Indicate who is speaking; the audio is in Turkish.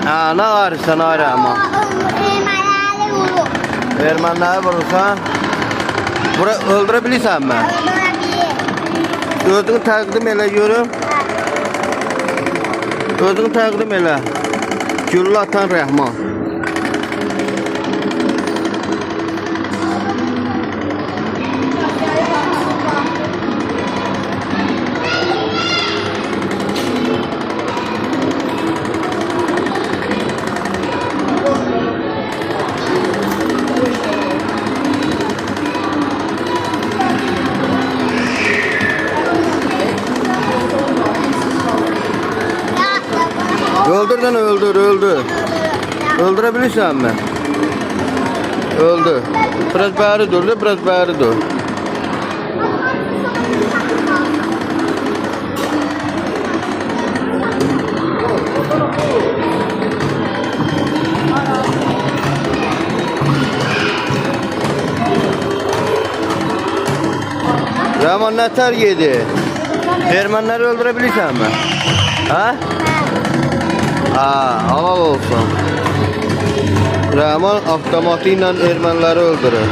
Speaker 1: Ha, ne ağrısan ağrı ama.
Speaker 2: Ermənləri vurur.
Speaker 1: Ermənləri vurursan, öldürebilirsən mi?
Speaker 2: Öldürəbilir.
Speaker 1: Özünü təqdim elə görüm. Özünü təqdim elə. Güllə atan Rəhman. Öldür lan, öldür. Öldürebilirsen mi? Öldü. Biraz beri dur, biraz beri dur. Rahman ne ter yedi? Ermenileri öldürebilirsen mi? Ha? Ha, halal olsun. Rahman avtomatiğiyle Ermenileri öldürür.